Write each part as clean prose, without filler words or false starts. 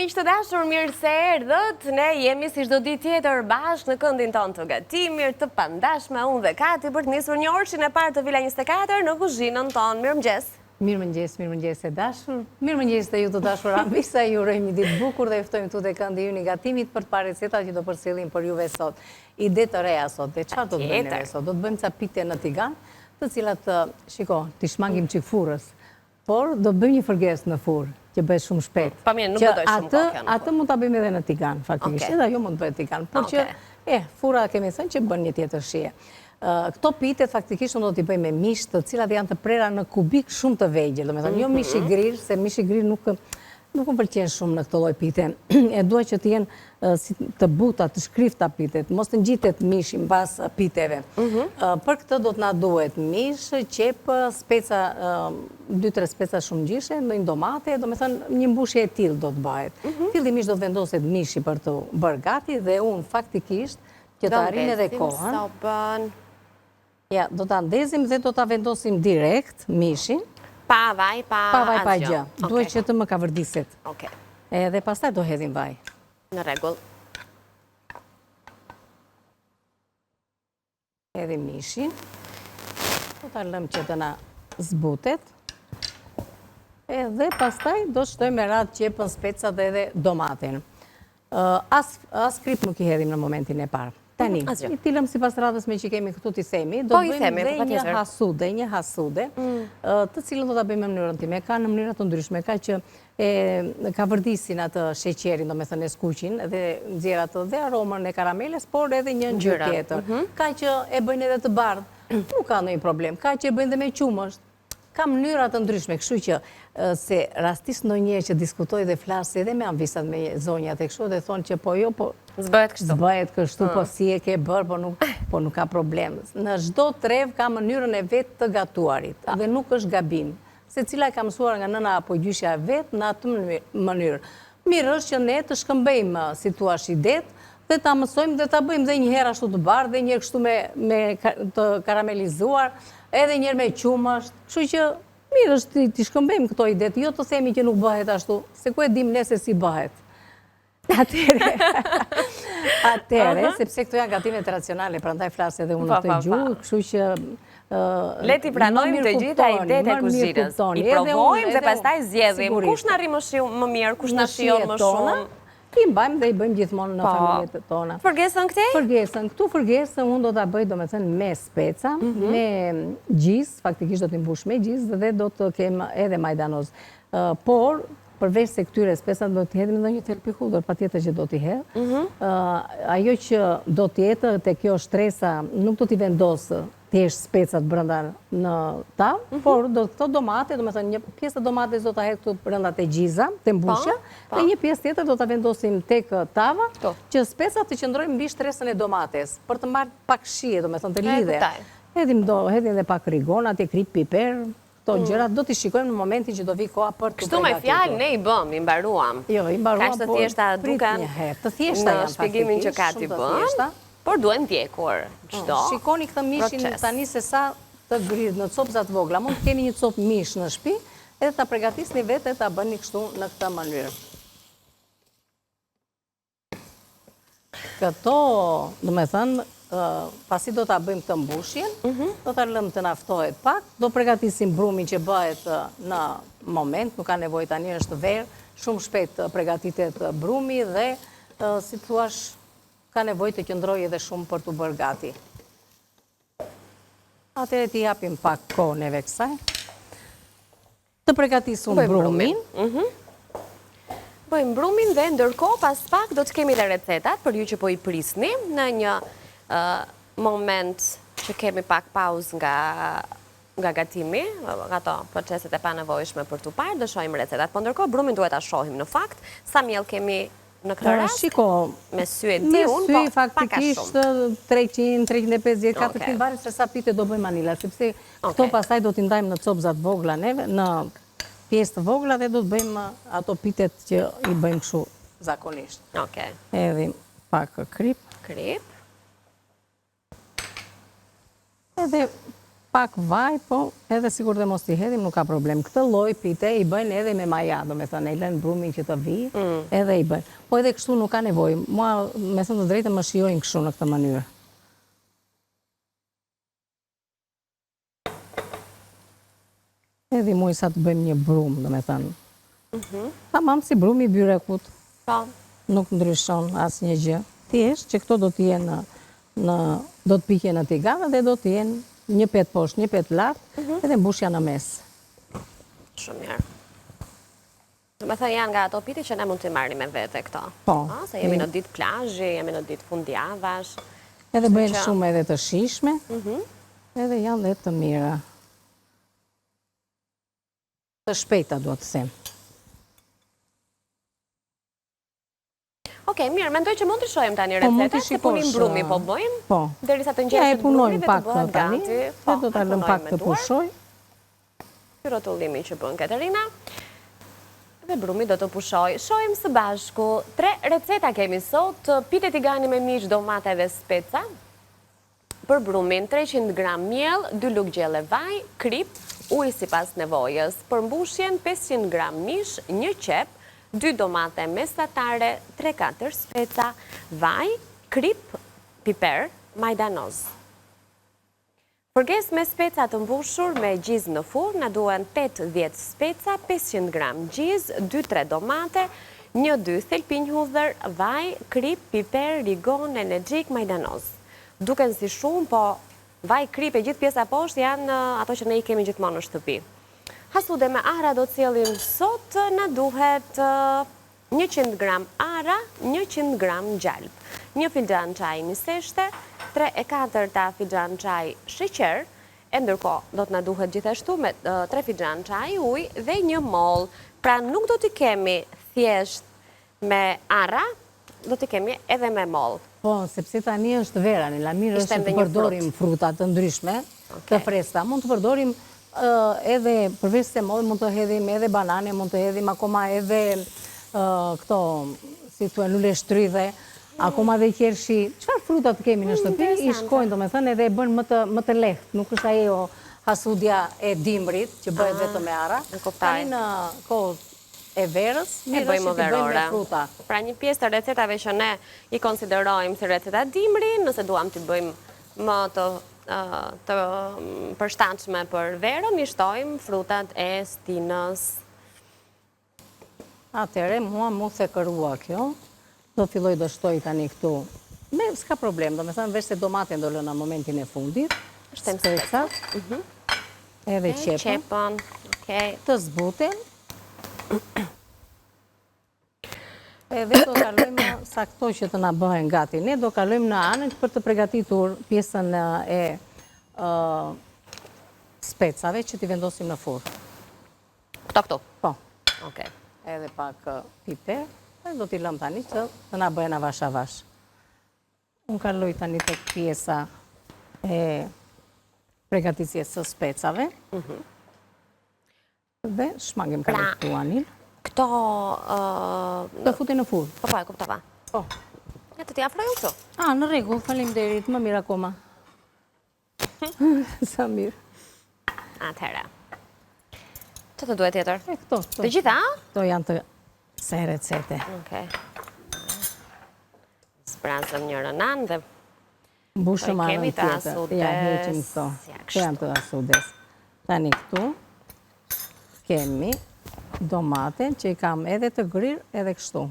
miq të dashur, mirë se erdhët. Ne jemi si çdo ditë tjetër bashkë në këndin tonë të gatimit, të pandashme, unë dhe Kati, për të nisur një orëshin e parë të Villa 24 në kuzhinën tonë. Mirëmëngjes. Mirëmëngjes e dashur. Mirëmëngjes të ju të dashur Ambisa, ju urojmë një ditë bukur dhe ftojmë tu te këndi ynë i gatimit për të parë recetat që do përcjellim për juve sot. Ide të reja sot. Dhe çfarë do të bëjmë sot? Do të bëjmë ca pite në tigan, të cilat t'i shmangim çik furrës. Por do të bëjmë një fërgesë në furrë, që bëhet shumë shpejt. Pa mirë, nuk do të shumë kohë. Atë mund ta bëjmë edhe në tigan, faktikisht. Edhe ajo mund të bëhet tigan, por që furra kemi thënë që bën një tjetër shije. Këto pitet faktikisht do t'i bëjmë me mish, të cilat janë të prera në kubik shumë të vegjël, domethënë jo mish i grir, se mish i grir nuk më pëlqen shumë në këtë lloj pite. E dua që të jenë të buta, të shkrifta pitet, mos të ngjitet mishi mbas piteve. Për këtë do të na duhet mish, qep, speca, 2-3 speca shumë gjyshe, ndonjë domate, domethënë një mbushje e tillë do të bëhet. Fillimisht do të vendoset mishi për të bërë gati dhe unë faktikisht që të arrin edhe kohën. Ja, do ta ndezim dhe do ta vendosim direkt mishin. Pa vaj, pa gjë. Duhet që të më ka vërdiset. Edhe pastaj do hedhim vaj. Në rregull. Hedhim mishin. Do ta lëm që të na zbutet. Edhe pastaj do shtojmë me radhë qepën, specat edhe domaten. As krip nuk i hedhim në momentin e parë. Tani, i tilëm si pas radhës me që kemi këtu t'i themi, do të bëjmë dhe një hasude, të cilën do t'a bëjmë në mënyrën time. Ka në mënyrat të ndryshme, ka që ka vërdisin atë sheqerin, do me thënë e skuqin, dhe nxjerrat dhe aromën e karameles, por edhe një ngjyrë tjetër. Ka që e bëjnë edhe të bardhë, nuk ka ndonjë problem. Ka që e bëjnë dhe me qumësht. Ka mënyrat të ndryshme, kështu që se rastisht ndonjëherë që diskutoj dhe flas edhe me Ambisat, me zonjat e kështu dhe thonë që po jo, po zbëhet kështu, po si e ke bërë, po nuk ka problem. Në çdo trev ka mënyrën e vet të gatuarit dhe nuk është gabim. Secila e ka mësuar nga nëna apo gjyshja e vet në atë mënyrë. Mirë është që ne të shkëmbejmë, si thua, idet dhe ta mësojmë dhe ta bëjmë dhe një herë ashtu të bardhë, dhe një herë kështu me të karamelizuar, edhe njerë me qumësht, kështu që mirë është t'i shkëmbejmë këto idet, jo të themi që nuk bëhet ashtu, se ku e dim ne se si bëhet. Atere, sepse këto janë gatimet racionale, prandaj flasë edhe unë të gjuhë, kështu që leti pranojmë të gjitha idet e kuzhinës, i provojmë dhe pastaj zgjedhim, kush na rri më mirë, kush na shijon më shumë. I mbajmë dhe i bëjmë gjithmonë në familjet tona. Fërgesën këtej? Fërgesën. Këtu fërgesën unë do t'a bëj, do me thënë, me speca, me gjizë, faktikisht do t'i mbush me gjizë dhe do të kemë edhe majdanoz. Por, përveç se këtyre specat do t'i hedhim ndonjë thelpi hudhër, patjetër që do t'i hedh. Ajo që do t'jetë te kjo shtresa, nuk do t'i vendosë thjesht specat brenda në tavë, por këto domate, do me thënë, një pjesë të domate do ta hedh këtu brenda te gjiza, te mbushja, dhe një pjesë tjetër do ta vendosim tek tava, që specat të qëndrojnë mbi shtresën e domates, për të marrë pak shije, do me thënë, të lidhe. Hedhim edhe pak rigon, atje krip, piper, këto gjërat do t'i shikojmë në momentin që do vi koha për të kështu me fjalë ne i bëm, i mbaruam. Jo, i mbaruam, por prit një herë. Të thjeshta janë shpjegimin që Kati bën. Por duhet ndjekur çdo. Shikoni këtë mishin tani se sa të grirë në copë të vogla. Mund të kemi një copë mish në shtëpi, edhe ta përgatisni vetë e ta bëni kështu në këtë mënyrë. Këto, do me thënë, pasi do ta bëjmë të mbushjen, do ta lëmë të naftohet pak, do përgatisim brumin që bëhet në moment, nuk ka nevojë tani është verë, shumë shpejt përgatitet brumi dhe si thuash ka nevojë të qëndroj edhe shumë për të bërë gati. Atëherë t'i japim pak kohë neve kësaj. Të përgatisum brumin. Bëjmë brumin dhe ndërkohë pas pak do të kemi dhe recetat për ju që po i prisni në një moment që kemi pak pauzë nga gatimi, nga to proceset e panevojshme për të parë, do shohim recetat. Po ndërkohë brumin duhet ta shohim në fakt, sa miell kemi në këtë rast, me sy e di unë, po faktikisht 300, 350, 400 varet se sa pite do bëjmë manila, sepse këto pastaj do t'i ndajmë në copza të vogla neve, në pjesë të vogla dhe do të bëjmë ato pitet që i bëjmë kështu zakonisht. Edhim pak krip. Krip. Edhe pak vaj, po edhe sikur dhe mos t'i hedhim nuk ka problem. Këtë lloj pite i bëjnë edhe me maja, do me thënë, e lënë brumin që të vi, edhe i bëjnë. Po edhe kështu nuk ka nevojë. Mua, me thënë të drejtë, më shijojnë kështu në këtë mënyrë. Edhe muj sa të bëjmë një brum, do me thënë. Tamam si brumi i byrekut. Po. Nuk ndryshon asë një gjë. Thjesht që këto do t'jenë do t'pikje në tigan dhe do t'jenë një pet poshtë, një pet lartë, edhe mbushja në mes. Shumë mirë. Do me thënë janë nga ato pite që ne mund t'i marrim me vete këto. Po. Se jemi në ditë plazhi, jemi në ditë fundjavash. Edhe bëjnë shumë edhe të shishme, edhe janë dhe të mira. Të shpejta, do të them. Okej, mirë, mendoj që mund të shohim tani receta, se punim brumi po bëjmë. Po. Derisa të ngjeshët brumi dhe të bëhet tani, gati. dhe do ta lëm pak të pushoj. Ky rrotullim që bën Katerina. Dhe brumi do të pushoj. Shohim së bashku. 3 receta kemi sot, pite tigani me miq, domate dhe speca. Për brumin 300 gram miell, 2 lugë gjelle vaj, krip, ujë sipas nevojës. Për mbushjen 500 gram mish, 1 qep, 2 domate mesatare, 3-4 speca, vaj, krip, piper, majdanoz. Përges me speca të mbushur me gjiz në furrë, na duhen 8-10 speca, 500 gram gjiz, 2-3 domate, 1-2 thelpinj hudhër, vaj, krip, piper, rigon, energjik, majdanoz. Duken si shumë, po vaj, krip e gjithë pjesa poshtë janë ato që ne i kemi gjithmonë në shtëpi. Hasude me ara do t'jellim sot, na duhet 100 gram ara, 100 gram gjalp, 1 filxhan çaj miseshte, 3/4 filxhan çaj sheqer, e ndërkohë do t'na duhet gjithashtu me 3 filxhan çaj ujë dhe 1 moll. Pra nuk do t'i kemi thjesht me ara, do t'i kemi edhe me moll. Po, sepse tani është vera, la mirë është të përdorim fruta të ndryshme, të freskëta. Mund të përdorim edhe përveç se moll, mund të hedhim edhe banane, mund të hedhim akoma edhe këto, si thua, lule shtrydhe, akoma dhe qershi. Çfarë fruta të kemi në shtëpi, i shkojnë, do me thënë, edhe e bën më të lehtë. Nuk është ajo hasudja e dimrit, që bëhet vetëm me ara. Tani në kohë e verës, mirë është të bëjmë me fruta. Pra një pjesë të recetave që ne i konsiderojmë si receta dimri, nëse duam të bëjmë më të përshtatshme për verën, i shtojmë frutat e stinës. Atëre, mua mu thekërua kjo, do filloj do shtoj tani këtu. Me, s'ka problem, do me thënë veç se domaten do lëna momentin e fundit. Specat, edhe qepën, të zbuten. Edhe do kalojmë sa këto që të na bëhen gati. Ne do kalojmë në anën për të përgatitur pjesën e specave që t'i vendosim në furrë. Këto? Po. Okej. Edhe pak piper, dhe do t'i lëm tani që të na bëhen avash. Unë kaloj tani të pjesa e përgatitjes së specave. Dhe shmangim kaloj këtu anin. Këto... Të futi në furrë. Po, e kuptova. Po. Ja të t'i afroj u këtu? Në rregull, faleminderit, më mirë akoma. Sa mirë. Atëherë. Që të duhet tjetër? Këto. Të gjitha? Këto janë të se recete. Okej. Sprazëm njërën anë dhe... Mbushëm anën tjetër. Ja, heqim këto. Këto janë të asudes. Tani këtu kemi domaten që i kam edhe të grirë edhe kështu.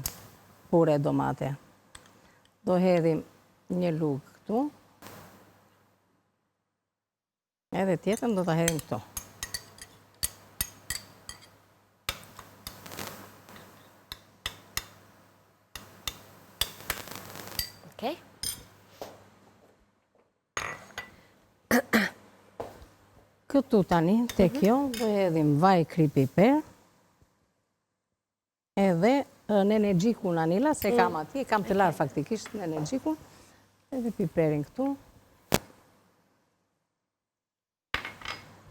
Pure domate. Do hedhim një lugë këtu. Edhe tjetën do të hedhim këtu. Okej. Këtu tani, te kjo, do hedhim vaj, krip, piper. Edhe në energjikun anila, se kam ati, kam të larë faktikisht në energjikun. Edhe piperin këtu.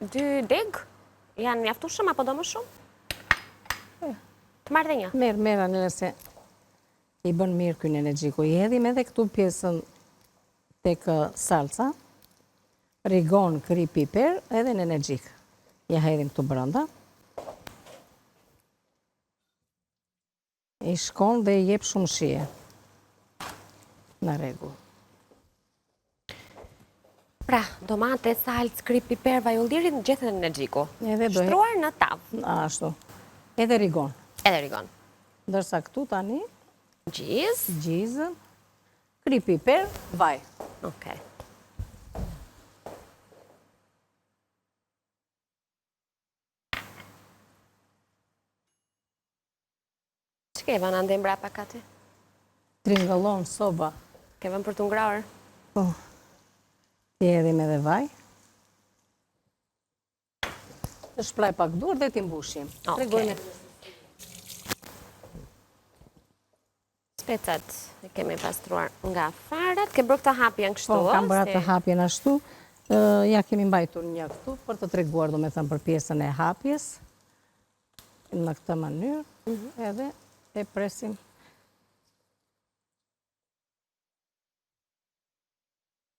2 deg? Janë mjaftueshëm apo do më shumë? Të marrë dhe një? Merë anila se i bën mirë kënë energjiku. I hedhim edhe këtu pjesën tek salca. rigon, kri, piper, edhe në energjik. Ja hedhim këtu brënda. I shkon dhe i jep shumë shije. Në rregull. Pra, domate, salcë, kri, piper, vaj ulliri në gjithë në energjiku. Shtruar në tavë. Ashtu. Edhe rigon. Edhe rigon. Ndërsa këtu tani, gjizë, kri, piper, vaj. Okej. Që ke vënë andem brapa kati? Tringëllon soba. Ke vënë për të ngrarë? Po. Ti edhim edhe vaj. Të shplaj pak dur dhe ti mbushim. Okej. Specat e kemi pastruar nga farat. Ke bërë këta hapjen kështu? Po, kam bërë të hapjen ashtu. Ja kemi mbajtur një këtu për të treguar, do me thëmë, për pjesën e hapjes. Në këtë mënyrë. Edhe e presim.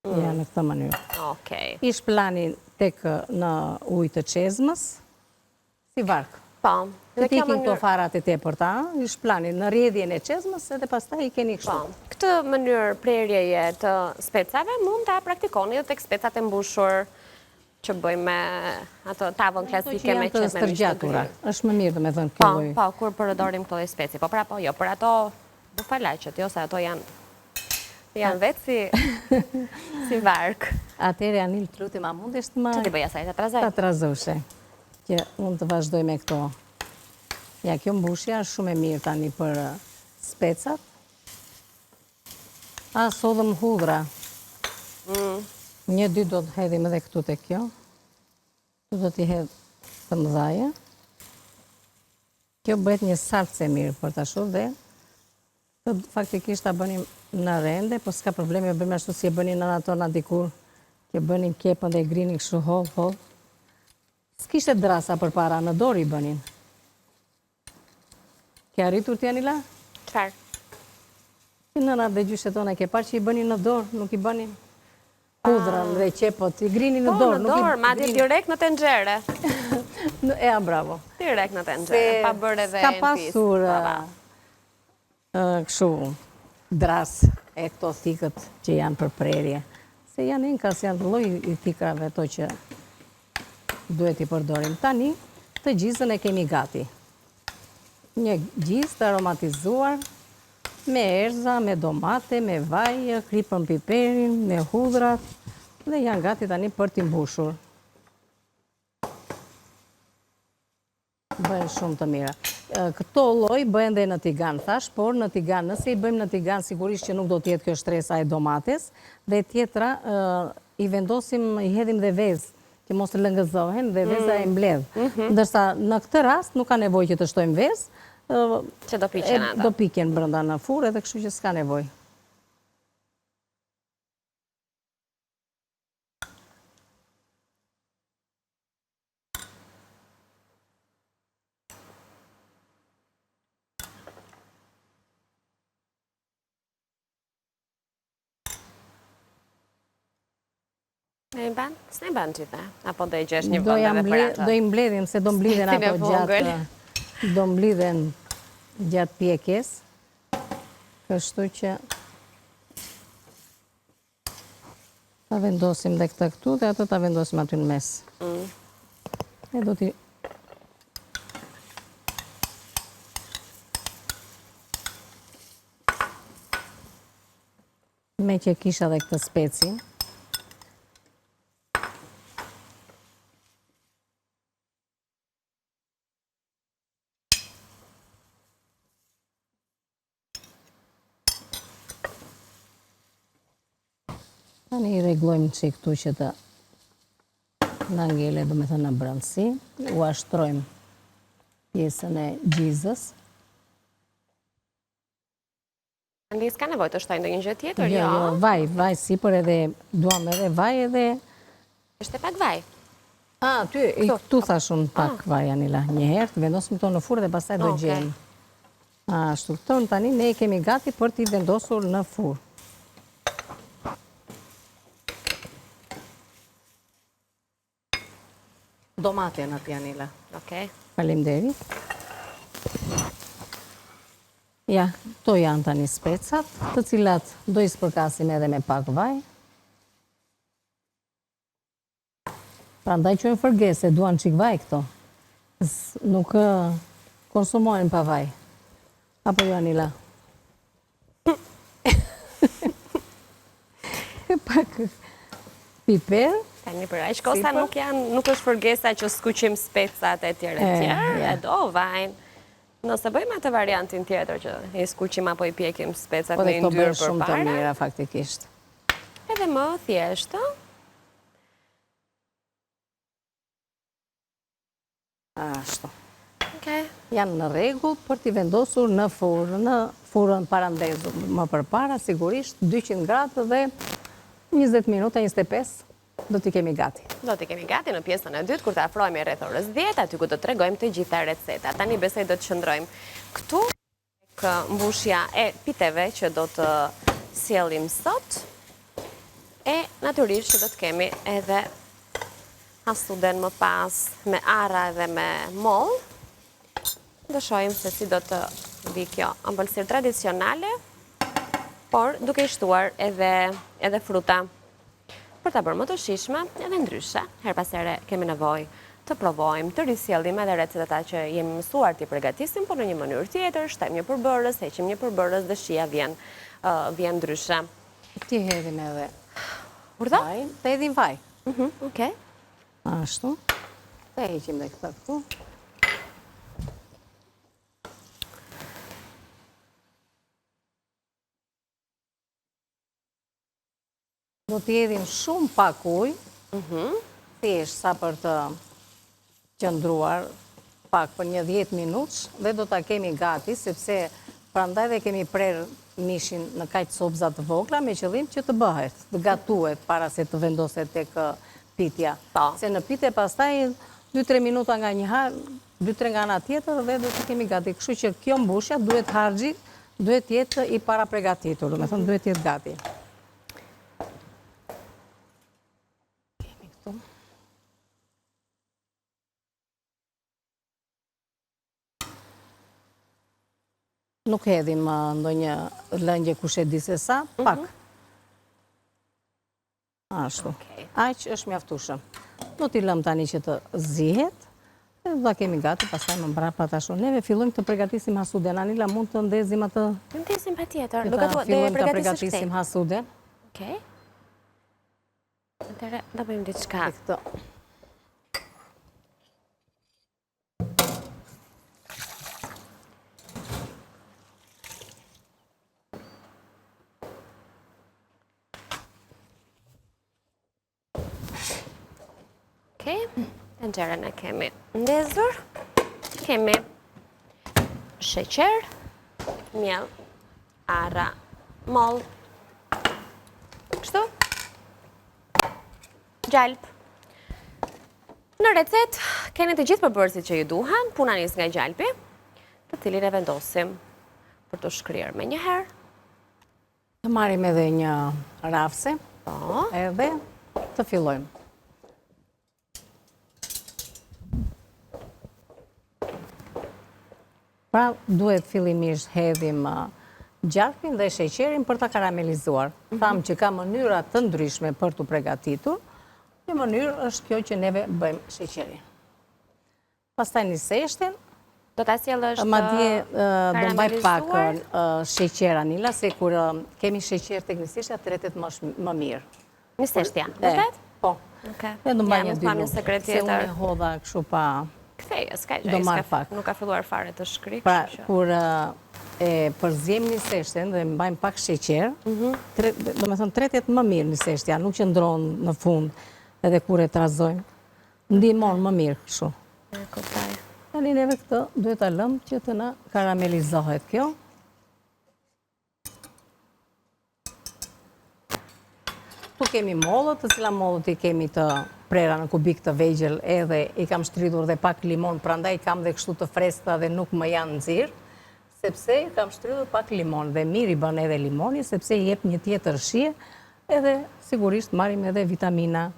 Ja, në këtë mënyrë. Okej. I shplanin tek në ujë të qezmës, si varkë. Po. Të tikin këto farat e tepërta, i shplanin në rjedhjen e qezmës, edhe pastaj i keni kështu. Po. Këtë mënyrë prerjeje të specave mund të praktikoni dhe tek specat e mbushur që bëjmë me ato tavën klasike me qep me mishë të gri. Është më mirë dhe me thënë kjo lloj. Po, kur përdorim këto lloj speci. Po pra po, jo, për ato bufalaqet, jo se ato janë vetë si vark. Atëherë Anil, lutem, a mundesh të më... Që ti bëja saj, të trazoj? Ta trazoshe, që unë të vazhdoj me këto. Ja, kjo mbushja është shumë e mirë tani për specat. A, sodëm hudhra. 1-2 do të hedhim edhe këtu të kjo. Tu do t'i hedh të mëdhaja. Kjo bëhet një salcë e mirë për të ashtu dhe faktikisht ta bënim në rende, po s'ka probleme, bëjmë ashtu si e bënin në ato në dikur, që bënin kepën dhe e grinin kështu hodh. S'kishte drasa për para, në dorë i bënin. Ke arritur ti, Anila? Qfar? Nëna dhe gjyshet tona ke parë që i bënin në dorë, nuk i bënin hudrën dhe qepët, i grinin në dorë. Po, në dorë, ma di direkt në tenxhere. Ea, bravo. Direkt në tenxhere, pa bërë edhe s'ka në pisë. pasur këshu dras e këto thikët që janë për prerje. Se janë inkas, janë lloj i thikrave to që duhet i përdorim. Tani, të gjizën e kemi gati. Një gjizë të aromatizuar, me erza, me domate, me vaj, kripën piperin, me hudrat, dhe janë gati tani për t'i mbushur. Bëhen shumë të mira. Këto lloj bëhen dhe në tigan, thash, por në tigan, nëse i bëjmë në tigan, sigurisht që nuk do t'jetë kjo shtresa e domates, dhe tjetra i vendosim, i hedhim dhe vezë, që mos të lëngëzohen dhe veza e mbledh. Ndërsa në këtë rast nuk ka nevojë që të shtojmë vezë, që do piqen ata. Do piqen brenda në furrë edhe kështu që s'ka nevojë. S'ne ban gjitha? Apo do i gjesh një vënd edhe për ato? Do i mbledhim, se do mblidhen ato gjatë... Do mblidhen gjatë pjekjes. Kështu që... Ta vendosim dhe këta këtu dhe ato ta vendosim aty në mes. E do t'i... Me që kisha dhe këtë speci. Tani i reglojmë që këtu që të nga ngele, do me thënë në brëndësi. U ashtrojmë pjesën e gjizës. Andi, s'ka nevoj të shtojnë dhe një gjë tjetër, jo? Jo, vaj sipër edhe, duam edhe vaj edhe... Ishte pak vaj? Ty, këtu thashun pak vaj, Anila. Njëherë të vendosim këto në furrë dhe pastaj do gjemë. Ashtu, këto tani ne kemi gati për t'i vendosur në furrë. Domate në Janila. Okej. Faleminderit. Ja, to janë tani specat, të cilat do i spërkasim edhe me pak vaj. Prandaj qojnë fërgese, duan qik vaj këto. Nuk konsumojnë pa vaj. Apo Janila? Pak piper. Tani për aq kosa nuk është fërgesa që skuqim specat e tjerë e do vajnë. Nëse bëjmë atë variantin tjetër që i skuqim apo i pjekim specat me yndyrë për shumë të para. mira faktikisht. Edhe më thjeshtë. Ashtu. Janë në rregull për t'i vendosur në furën parandezur më përpara, sigurisht 200 gradë dhe 20 minuta, 25 do t'i kemi gati. Do t'i kemi gati në pjesën e dytë, kur të afrojmë rreth orës 10, aty ku do të tregojmë të gjitha receta. Tani besoj do të qëndrojmë këtu, mbushja e piteve që do të sjellim sot, e natyrisht që do të kemi edhe hasuden më pas me ara dhe me moll. Do shohim se si do të vi kjo ëmbëlsirë tradicionale, por duke i shtuar edhe fruta për ta bërë më të shishme edhe ndryshe. Her pas here kemi nevojë të provojmë, të risjellim edhe recetat që jemi mësuar t'i përgatisim, por në një mënyrë tjetër, shtojmë një përbërës, heqim një përbërës dhe shija vjen ndryshe. Ti hedhim edhe vaj. Të hedhim vaj. Okej. Ashtu. Të heqim dhe këta këtu. Do t'i hedhim shumë pak ujë, thjesht sa për të qëndruar pak për një 10 minutësh dhe do t'a kemi gati, sepse prandaj dhe kemi prerë mishin në kaq sobza të vogla me qëllim që të bëhet, të gatuhet para se të vendoset tek pitja. Se në pitje pastaj 2-3 minuta nga një harë, 2-3 nga ana tjetër dhe do t'i kemi gati. Kështu që kjo mbushja duhet harxhi, duhet jetë i para përgatitur, do me thënë duhet jetë gati. Nuk hedhim ndonjë lëngje kush e di se sa, pak. Ashtu. Aq është mjaftueshëm. Do t'i lëm tani që të zihet, dhe do ta kemi gati, pastaj më mbrapa tash. Neve fillojmë të përgatisim hasuden. Anila, mund të ndezim atë? Ndezim patjetër. Fillojmë të përgatisim hasuden. Okej. Atëherë do bëjmë diçka. Tenxherën e kemi ndezur, kemi sheqer, miell, arra, moll, kështu, gjalp. Në recet, keni të gjithë përbërësit që ju duhan, puna nis nga gjalpi, të cilin e vendosim për të shkryer me një herë. Të marrim edhe një rafse, edhe të fillojmë. Pra, duhet fillimisht hedhim gjalpin dhe sheqerin për ta karamelizuar. Thamë që ka mënyra të ndryshme për të përgatitur, një mënyrë është kjo që neve bëjmë sheqerin. Pastaj niseshten, do ta sjellësh madje do mbaj pak sheqer Anila, se kur kemi sheqer tek niseshtja tretet më mirë. Niseshtja, vërtet? Po. Ne do mbaj një 2 minuta, se unë hodha kështu pa... Ktheje, s'ka gjë, nuk ka filluar fare të shkrik. Pra, kur e përzjem niseshten dhe mbajmë pak sheqer, do me thënë tretet më mirë niseshtja, nuk që ndronë në fund edhe kur e trazojmë, ndihmon më mirë kështu. Tani neve këtë duhet ta lëmë që të na karamelizohet kjo. Tu kemi mollët, të cila mollët i kemi të prera në kubik të vegjël, edhe i kam shtridur dhe pak limon, prandaj kam dhe kështu të freskëta dhe nuk më janë nxirr, sepse i kam shtridur pak limon dhe mirë i bën edhe limoni, sepse i jep një tjetër shije, edhe sigurisht marrim edhe vitamina.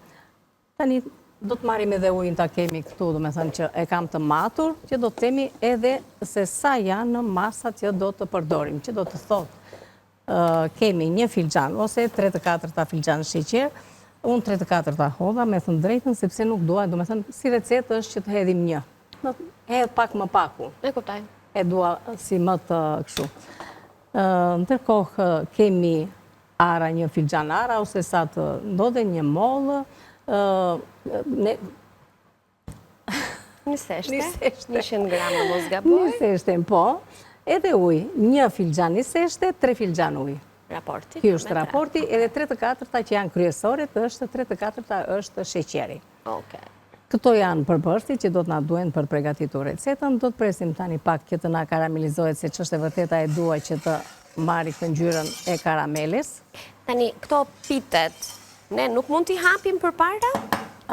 Tani do të marim edhe ujnë ta kemi këtu, do me thënë që e kam të matur, që do të temi edhe se sa janë në masat që do të përdorim, që do të thotë kemi 1 filxhan, ose 3-4 filxhan sheqer, unë 3-4 hodha, me thënë drejtën, sepse nuk dua, do me thënë, si recetë është që të hedhim 1. Hedh pak më paku. E kuptaj. E dua si më të kështu. Ndërkohë kemi ara, 1 filxhan ara, ose sa të ndodhe 1 mollë, Niseshte, 100 grama mos gaboj. Niseshte, po, edhe uj, 1 filxhan niseshte, 3 filxhan uj. Raporti. Ky është raporti, edhe 3-4 që janë kryesorit, është 3-4 është sheqeri. Këto janë përbërësit që do të na duhen për përgatitur recetën, do të presim tani pak që të na karamelizohet, se që është e vërteta e dua që të marri këtë ngjyrën e karamelis. Tani, këto pitet, ne nuk mund t'i hapim për para?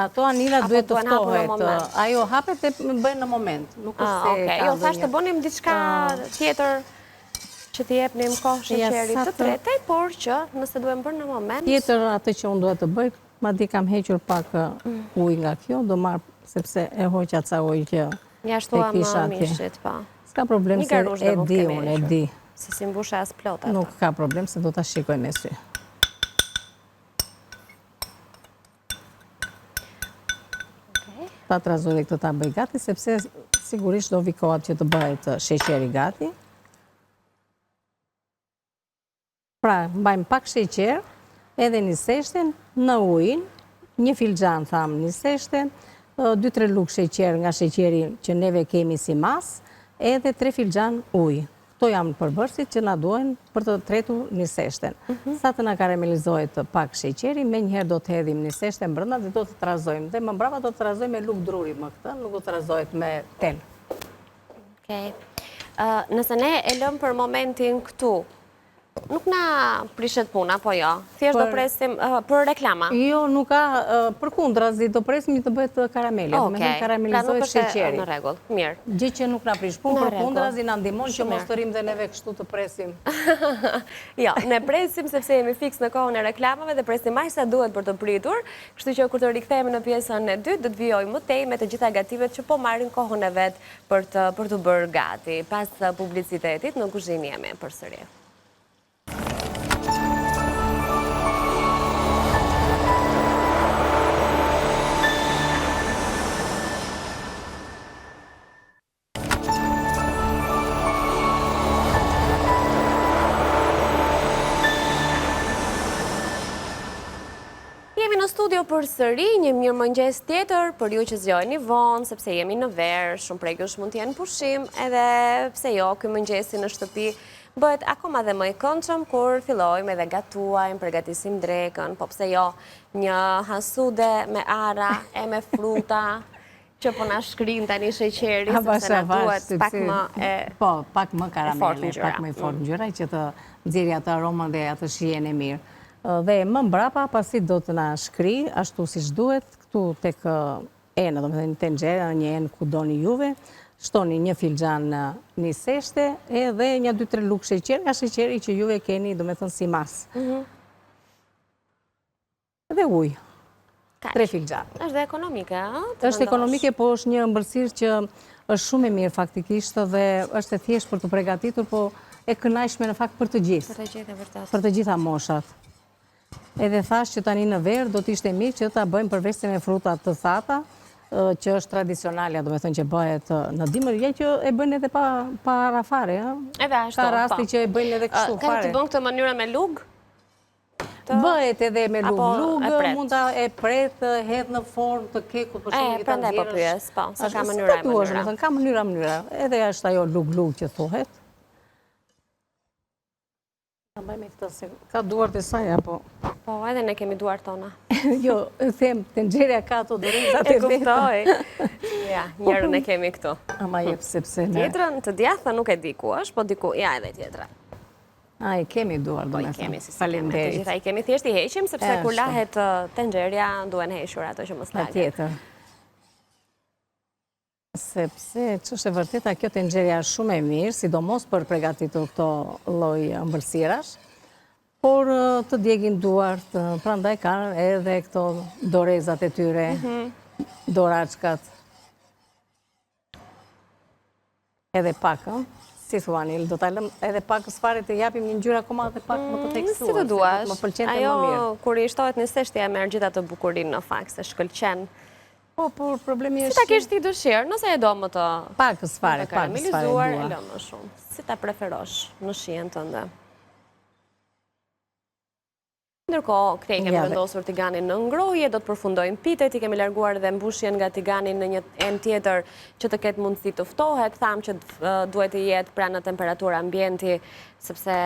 Ato Anila duhet të ftohet. Ajo hapet e bëjnë në moment. Nuk është se ka jo, thash të bënim diçka tjetër që t'i jepnim kohë sheqerit të tretej, por që nëse duhem bërë në moment... Tjetër atë që unë duhet të bëj, ma di kam hequr pak ujë nga kjo, do marë sepse e hoqa ca ujë që ja shtua më mishit, pa. S'ka problem se e di unë, e di. Se si mbusha as plot ato. Nuk ka problem se do t'a shikoj me sy. Ta trazoj këtë ta bëj gati, sepse sigurisht do vikohat që të bëhet sheqeri gati. Pra, mbajmë pak sheqer, edhe niseshten në ujin, 1 filxhan thamë niseshten, 2-3 luk sheqer nga sheqeri që neve kemi si mas, edhe 3 filxhan uj. Këto janë përbërësit që na duhen për të tretur niseshten. Sa të na karamelizohet pak sheqeri, me njëherë do të hedhim niseshten brënda dhe do të trazojmë. Dhe më brava do të trazojmë me luk druri më këtë, nuk do të trazohet me tel. Nëse ne e lëm për momentin këtu, nuk na prishet puna, po jo? Thjesht do presim për reklama? Jo, nuk ka për kundrazi, do presim të bëhet karameli. Me të karamelizohet sheqeri. Në regull, mirë. Gjë që nuk na prish punë, për kundrazi na ndihmon që mos të rrim dhe neve kështu të presim. Jo, ne presim sepse jemi fiks në kohën e reklamave dhe presim aq sa duhet për të pritur, kështu që kur të rikthehemi në pjesën e dytë, do të vijoj më tej me të gjitha gatimet që po marrin kohën e vet për të bërë gati. Pas publicitetit në kuzhinë jemi përsëri. Jemi në studio për sëri, një mirë mëngjes tjetër, për ju që zgjojni vonë, sepse jemi në verë, shumë prej jush mund t'jenë pushim, edhe pse jo, ky mëngjesi në shtëpi bëhet akoma dhe më i këndshëm kur fillojmë edhe gatuajmë, përgatisim drekën, po pse jo, një hasude me ara e me fruta, që po na shkrin tani sheqeri, sepse na duhet pak më po, pak më karamele, pak më i fort ngjyra që të nxjerrë atë aromën dhe atë shijen e mirë. Dhe më mbrapa, pasi do të na shkri, ashtu si duhet, këtu tek enë, do me thënë tenxhere, një enë ku doni juve, shtoni 1 filxhan niseshte, edhe 1-2-3 luk sheqer, nga sheqeri që juve keni, do me thënë si mas. Dhe uj, 3 filxhan. Është dhe ekonomike, a? Është ekonomike, po është një ëmbëlsirë që është shumë e mirë faktikisht, dhe është e thjesht për të përgatitur, po e kënaqshme në fakt për të gjithë. Për të gjitha moshat. Edhe thash që tani në verë do t'ishte mirë që ta bëjmë përveç se me fruta të thata, që është tradicionalja, do me thënë që bëhet në dimër, ja që e bëjnë edhe pa rafare. Edhe ashtu, ka rasti që e bëjnë edhe kështu fare. Kanë të bënë këtë mënyrë me lug? Bëhet edhe me lug. Lug mund ta e pret, hedh në formë të kekut, për shumë prandaj po pyes, po, se ka mënyra e mënyra. Ka mënyra. Edhe është ajo lug që thuhet. Ka duart e saj, apo? Po, edhe ne kemi duart tona. Jo, them, tenxheria ka ato dorezat e veta. E kuptoj. Ja, njërën e kemi këtu. Ama jep sepse ne... Tjetrën të djathë nuk e di ku është, po diku, ja edhe tjetra. A, i kemi duart, do me thëmë. Faleminderit. Të gjitha i kemi thjesht i heqim, sepse kur lahet tenxheria, duen hequr ato që mos lagë. Tjetër. Sepse që është e vërteta, kjo tenxheria është shumë e mirë, sidomos për përgatitur këto lloj ëmbëlsirash, por të djegin duart, prandaj kanë edhe këto dorezat e tyre, doraçkat. Edhe pak, si thua Nil, do ta lëm edhe pak sfare të japim një ngjyrë akoma edhe pak më të tekstuar. Si të duash. Më pëlqente më mirë. Ajo, kur i shtohet në seshtë, ja merr gjithë atë bukurinë në fakt, se shkëlqen. Po, por problemi Si është... ta kesh ti dëshirë, nëse e do më të... Pak sfare, pak sfare karamelizuar, e dua. lë më shumë. Si ta preferosh në shijen tënde? Ndërkohë, këtej kemi vendosur tiganin në ngrohje, do të përfundojmë pitet, i kemi larguar dhe mbushjen nga tiganin në një enë tjetër që të ketë mundësi të ftohet, thamë që duhet të jetë pranë në temperaturë ambienti, sepse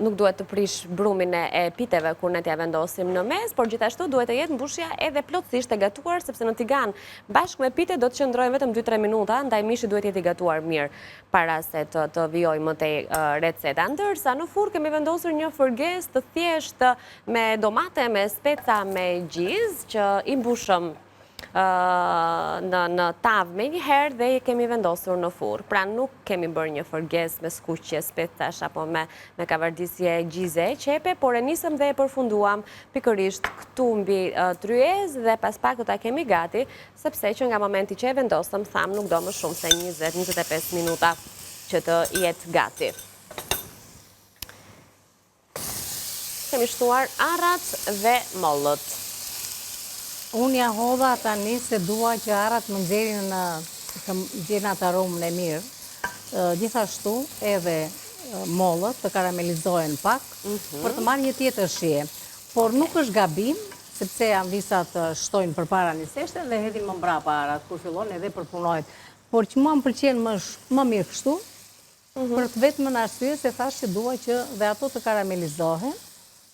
nuk duhet të prish brumin e piteve kur ne t'ja vendosim në mes, por gjithashtu duhet të jetë mbushja edhe plotësisht e gatuar, sepse në tigan bashkë me pite do të qëndrojnë vetëm 2-3 minuta, ndaj mishi duhet jetë i gatuar mirë para se të vijoj më tej receta. Ndërsa në furrë kemi vendosur një fërgesë të thjeshtë me domate, me speca, me gjizë, që i mbushëm në tavë me njëherë dhe i kemi vendosur në furrë. Pra nuk kemi bërë një fërgesë me skuqje, specash apo me kavardisje gjize e qepe, por e nisëm dhe e përfunduam pikërisht këtu mbi tryez dhe pas pak do ta kemi gati, sepse që nga momenti që e vendosëm, tham nuk do më shumë se 20-25 minuta që të jetë gati. Kemi shtuar arrat dhe mollët. Unë ja hodha tani se dua që arrat më nxjerrin atë aromën e mirë. Gjithashtu edhe mollët të karamelizohen pak për të marrë një tjetër shije. Por nuk është gabim, sepse janë disa të shtojnë përpara një seshte dhe hedhin më mbrapa arrat kur fillon edhe përpunohet. Por që mua më pëlqen më mirë kështu, për të vetëm arsye se thash që dua që dhe ato të karamelizohen,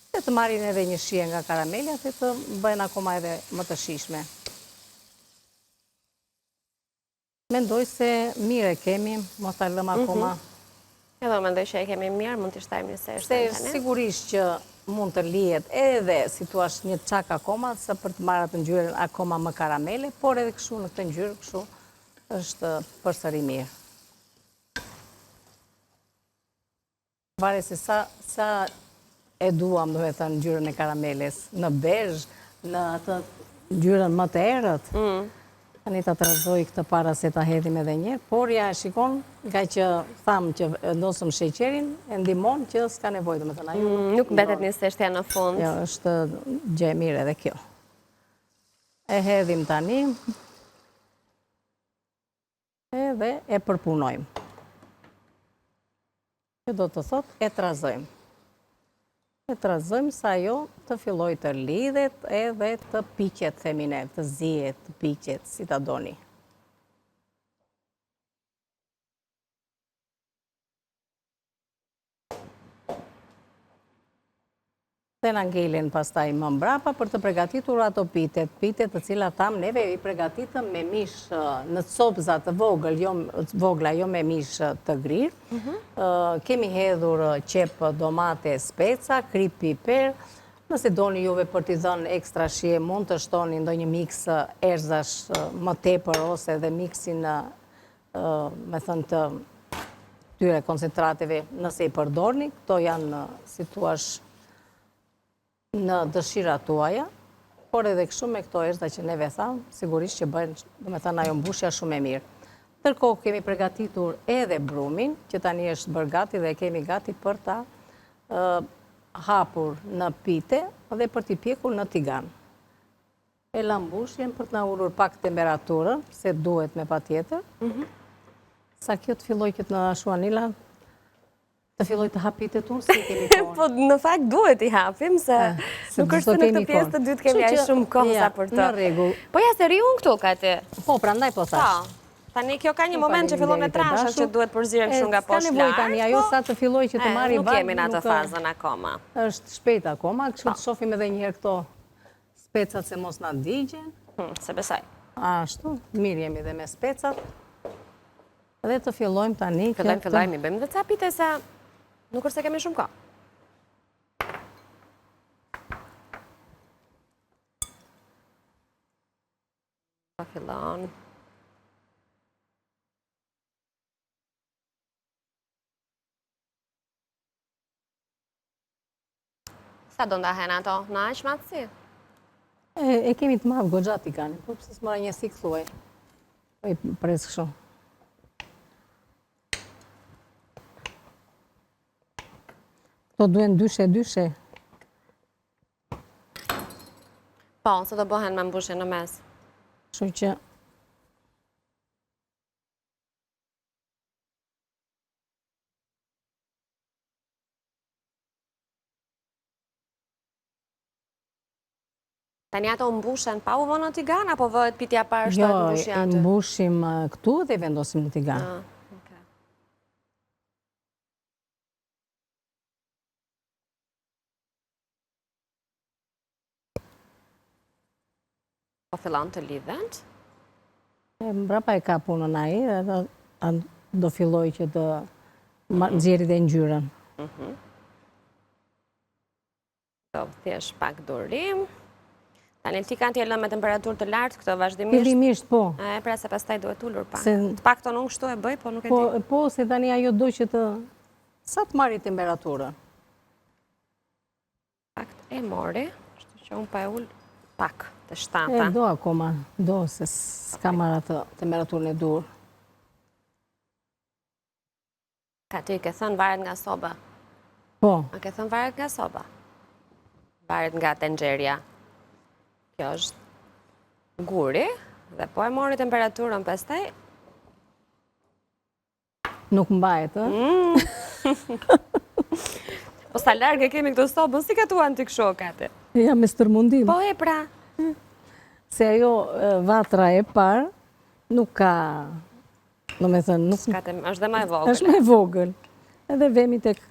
dhe të marrin edhe një shije nga karamelia dhe të bëjnë akoma edhe më të shishme. Mendoj se mire kemi, mos ta lëm akoma. Edhe mendoj që e kemi mirë, mund t'i shtajmë një seshtë. Se sigurisht që mund të lihet edhe si thua një çak akoma, sa për të marrë atë ngjyrën akoma më karamele, por edhe kështu në këtë ngjyrë kështu është përsëri mirë. Varet se sa e duam, do të thënë, ngjyrën e karameles, në bezh, në atë ngjyrën më të errët. Tani ta trazoj këtë para se ta hedhim edhe një, por ja shikon, nga që thamë që vendosëm sheqerin, e ndihmon që s'ka nevojë, domethënë ajo nuk mbetet një seshtja në fund. Jo, është gjë e mirë edhe kjo. E hedhim tani. Edhe e përpunojmë. Që do të thotë e trazojmë. E trazojmë sa ajo të filloj të lidhet edhe të piqet, themine, të zihet, të piqet, si ta doni. Dhe në ngelin pastaj më mbrapa për të përgatitur ato pitet të cilat tham neve i përgatitëm me mish në copza të vogla, jo me mish të grirë. Kemi hedhur qep, domate, speca, krip, piper. Nëse doni juve për t'i dhënë ekstra shije, mund të shtoni ndonjë miks erzash më tepër ose edhe miksin me thënë të tyre koncentrateve nëse i përdorni. Këto janë, si thuash, në dëshirat tuaja, por edhe kështu me këto erza që neve thamë, sigurisht që bëjnë, do me thënë, ajo mbushja shumë e mirë. Ndërkohë kemi përgatitur edhe brumin, që tani është bërë gati dhe kemi gati për ta hapur në pite dhe për t'i pjekur në tigan. E la mbushjen për t'na ulur pak temperaturën, se duhet me patjetër. Sa kjo të filloj këtë në Shuanila, të filloj të hapitet unë, si kemi kohë. Po, në fakt duhet i hapim, se nuk është se në këtë pjesë të dytë kemi aq shumë kohë sa për të. Në rregull. Po ja, se ri unë këtu ka ti. Po, prandaj po thash. Tani kjo ka një moment që fillon me trasha që duhet përzirë kështu nga poshtë lartë. Ka nevojë tani, ajo sa të filloj që të marri nuk jemi në atë fazën akoma. Është shpejt akoma, kështu të shohim edhe një herë këto specat se mos na digjen. Se besoj. Ashtu, mirë jemi dhe me specat. Dhe të fillojmë tani. Fillojmë, i bëjmë dhe ca pite se nuk është se kemi shumë kohë. Fillon. Sa do ndahen ato? Në aq matësi? E kemi të madhë goxha tikanin, po pëse s'mora një si këthuaj. Po i presë kështu. Këto duen dyshe. Po, se do bëhen me mbushje në mes. Kështu që... Tani ato mbushen pa u vënë në tigan, apo vëhet pitja parë shtojt mbushje aty? Jo, mbushim këtu dhe vendosim në tigan. Po fillon të lidhent? Mbrapa e ka punën ai, dhe do filloj që të nxjerrë dhe ngjyrën. Do thjesht pak durim. Tani tikan t'je lënë me temperaturë të lartë, këto vazhdimisht? Fillimisht, po. Pra se pastaj duhet ullur pak. Të pak të nuk shtu e bëj, po nuk e di. Po, se tani ajo do që të... Sa të marri temperaturën? Pak e mori, shtu që unë pa e ullë pak, të 7. Do akoma, do, se s'ka marrë atë temperaturën e dur. Ka ty ke thënë varet nga soba? Po. A ke thënë varet nga soba? Varet nga tenxherja. Kjo është guri, dhe po e mori temperaturën pastaj. Nuk mbahet, Po sa largë e kemi këtë sobën, si ka tuan t'i kshokate? Ja, me stërmundim. Po e pra. Se ajo vatra e parë nuk ka, do me thënë, është dhe më e vogël. është më e vogël. Edhe vemi tek...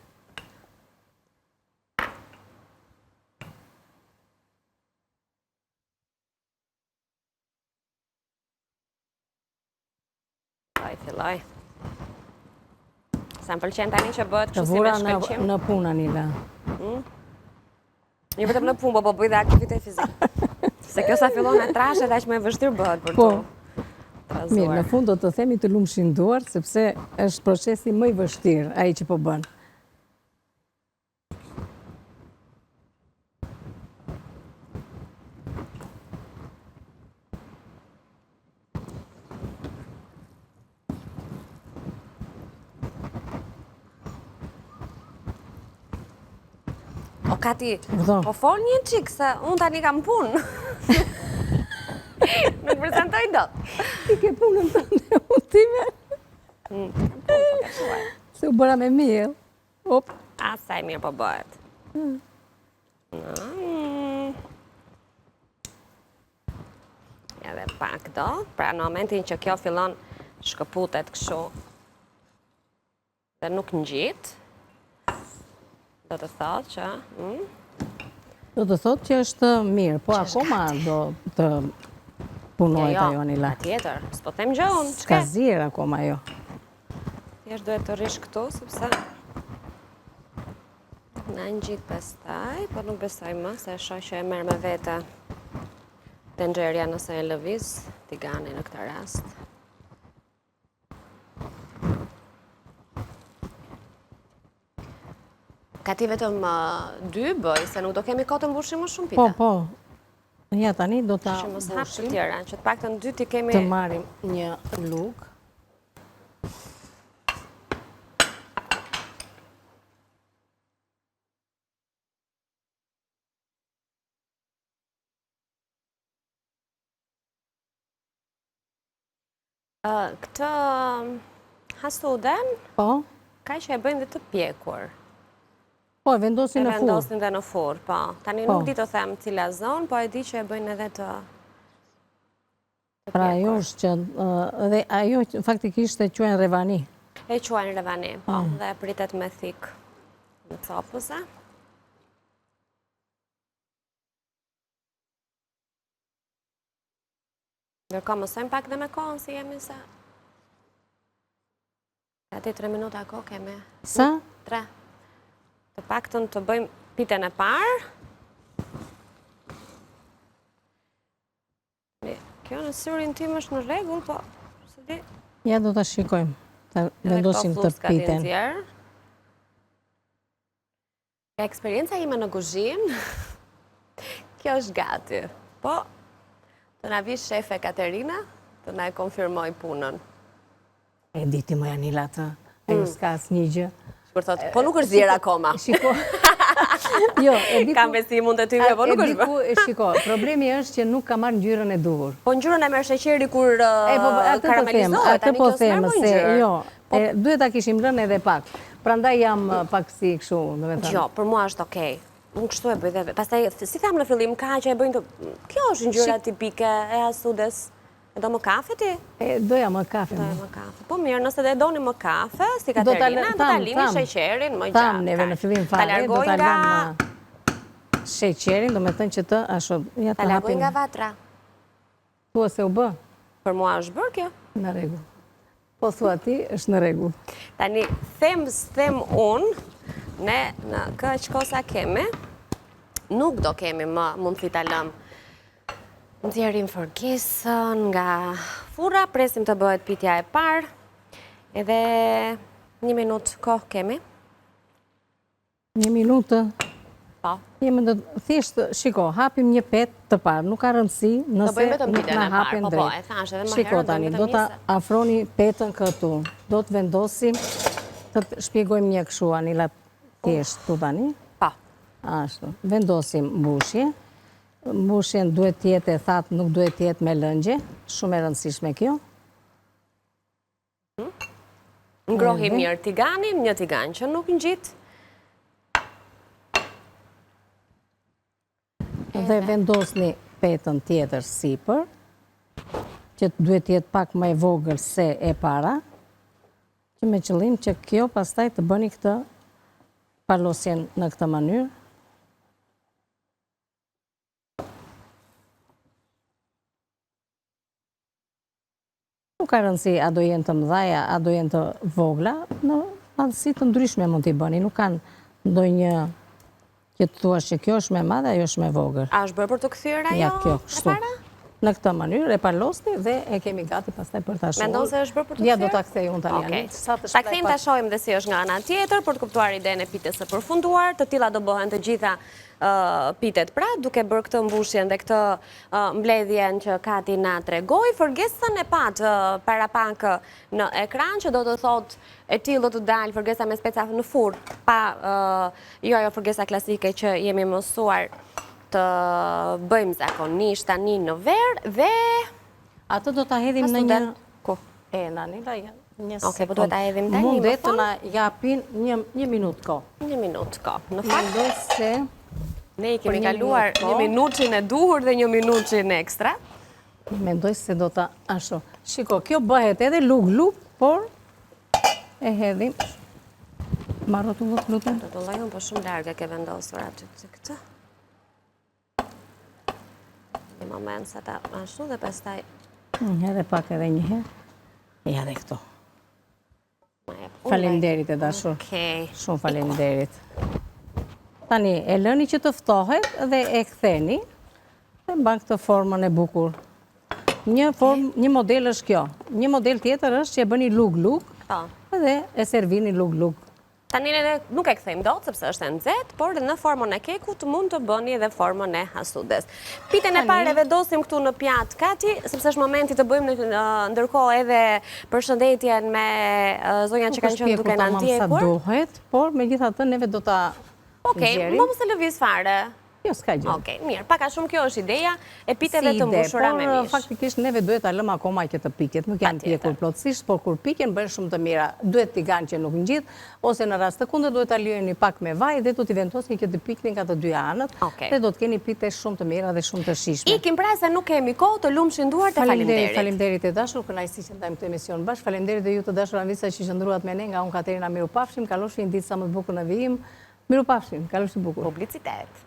Filloj. Sa më pëlqen tani që bëhet kështu si Të me vura shkëlqim? në puna Nila. Një vetëm në punë, po bëj dhe aktivitet fizik. Se kjo sa fillon e trashe, dhe aq më e vështirë bëhet për Po. trazuar. Mirë, në fund do të themi të lumshin duar, sepse është procesi më i vështirë, ai që po bën. O Kati, Vdo. po fol një qik, se unë tani kam punë. Nuk prezentoj dot. Ti ke punën të në utime, Kam punë, po ka shuar. se u bëra me miell. Op. Asaj mirë po bëhet. Edhe pak do, pra në momentin që kjo fillon shkëputet kështu dhe nuk ngjit, do të thotë që... Do të thotë që është mirë, po akoma do të punojt ajo Nila. Tjetër, s'po them gjë unë, Ska zirë akoma ajo. Thjesht duhet të rish këtu, sepse në ngjit pastaj, po nuk besoj më, se shoh që e merr me vete tenxherja nëse e lëviz, tigani në këtë rast. Ka ti vetëm 2 bëj, se nuk do kemi kohë të mbushim më shumë pita. Po. Ja, tani do të Që mos hap të tjera, që të paktën 2 ti kemi... të marim një luk. Këtë hasuden, Po. ka që e bëjnë dhe të pjekur. Po, e vendosin në E furr. vendosin dhe në furr, po. Tani nuk di të them cila zonë, po e di që e bëjnë edhe të Pra ajo është që, dhe ajo faktikisht e quajnë revani. E quajnë revani, po, dhe pritet me thik në copëse. Ndërkohë mësojmë pak dhe me kohën si jemi se... Ati 3 minuta kohë kemi. Sa? 3. Të paktën të bëjmë pitën e parë. Kjo në syrin tim është në rregull, po se di. Ja, do të shikojmë. Ta vendosim të piten. Ka eksperienca ime në kuzhinë, kjo është gati. Po, të na vish shefe Katerina, të na e konfirmoj punën. E diti më Janila të, ajo s'ka asnjë gjë. Kur thot, po nuk është zjerë akoma. Shiko, jo, e di Kam besimun të ty, po nuk është bërë. Shiko, problemi është që nuk ka marrë ngjyrën e duhur. Po ngjyrën e merr sheqeri kur karamelizohet, atë po them se jo, duhet ta kishim lënë edhe pak. Prandaj jam pak si kështu, domethënë. Jo, për mua është okej. Unë kështu e bëj dhe. Pastaj, si tham në fillim, ka që e bëjnë të... Kjo është ngjyra tipike e Asudes. E do më kafe ti? Doja më kafe. Doja më kafe. Po mirë, nëse dhe doni më kafe, si Katerina, do ta lini sheqerin më gjatë. Tam, neve në fillim fare, do ta lëmë sheqerin, do me thënë që të ashtu... Ta largoj nga vatra. Thua se u bë? Për mua është bërë kjo? Në rregull. Po thua ti, është në rregull. Tani, them unë, ne në këç kosa kemi, nuk do kemi më mundësi ta lëmë nxjerrim forgesën nga furra, presim të bëhet pitja e parë, edhe 1 minutë kohë kemi. 1 minutë? Po. Jemi do thjesht, shiko, hapim një petë të parë, nuk ka rëndësi nëse nuk na hapen drejt. Po, e thash edhe më herë. Shiko tani, do ta afroni petën këtu, do të vendosim, të shpjegojmë një kështu, Anila, thjesht, tu tani. Po. Ashtu, vendosim mbushje. Mbushjen duhet të jetë e thatë, nuk duhet të jetë me lëngje, shumë e rëndësishme kjo. Ngrohim mirë tiganin, një tigan që nuk ngjit. Dhe vendosni petën tjetër sipër, që duhet të jetë pak më e vogël se e para, që me qëllim që kjo pastaj të bëni këtë palosjen në këtë mënyrë. Nuk ka rëndësi a do jenë të mëdhaja, a do jenë të vogla, në madhësi të ndryshme mund t'i bëni, nuk kanë ndonjë që të thuash që kjo është me madhe, ajo është me vogël. A është bërë për të kthyer ajo e para? Në këtë mënyrë e palosni dhe e kemi gati pastaj për ta shohur. Mendon se është bërë për të kthyer? Ja, do ta kthej unë tani. Ta kthejmë ta shohim dhe si është nga ana tjetër për të kuptuar idenë e pitjes së përfunduar. Të tilla do bëhen të gjitha pitet pra, duke bërë këtë mbushjen dhe këtë mbledhjen që Kati na tregoi. Forgesën e pat para pak në ekran që do të thotë e tillë do të dalë forgesa me speca në furrë, pa jo ajo forgesa klasike që jemi mësuar të bëjmë zakonisht tani në verë dhe... Atë do të hedhim në një... Ku? Nanila, një sekundë. Oke, po duhet ta hedhim tani më mundet të na japin një minutë ko. 1 minutë ko. Në fakt, mendoj se... Ne i kemi kaluar 1 minutin e duhur dhe 1 minutin ekstra. Mendoj se do të ashtu. Shiko, kjo bëhet edhe lug-lug, por e hedhim... Marro të vëtë lutën? Do të llojon, po shumë largë ke vendosur aty të këtë. Në moment sa ta ashtu dhe pastaj... Edhe pak edhe një herë. Ja dhe këto. Faleminderit e dashur. Shumë faleminderit. Tani, e lëni që të ftohet dhe e ktheni dhe mban këtë formën e bukur. Një model është kjo. Një model tjetër është që e bëni lug-lug dhe e servini lug-lug. Tani ne nuk e kthejmë dot sepse është e nxehtë, por në formën e kekut mund të bëni edhe formën e Asudes. Pitën e parë e vendosim këtu në pjatë Kati, sepse është momenti të bëjmë ndërkohë edhe përshëndetjen me zonja që kanë qenë duke na ndjekur. Sa duhet, por megjithatë neve do ta Okej, mos e lëviz fare. Jo, s'ka gjë. Okej, mirë. Paka shumë kjo është ideja e piteve të mbushura me mish. Faktikisht neve duhet ta lëmë akoma që të pikjet, nuk janë pjekur plotësisht, por kur pikjen bëhen shumë të mira. Duhet tigan që nuk ngjit, ose në rast të kundërt duhet ta lëjeni pak me vaj dhe do t'i vendosni që të pikni nga të dy anët dhe do të keni pite shumë të mira dhe shumë të shijshme. Ikim pra se nuk kemi kohë, të lumshin duart e faleminderit. Faleminderit e dashur, kënaqësi që ndajmë këtë emision bashkë. Faleminderit dhe ju të dashur anëvisa që qëndruat me ne, nga unë Katerina, mirupafshim, kalofshi një ditë sa më të bukur në vijim. Mirupafshim, kalofshi bukur. Publicitet.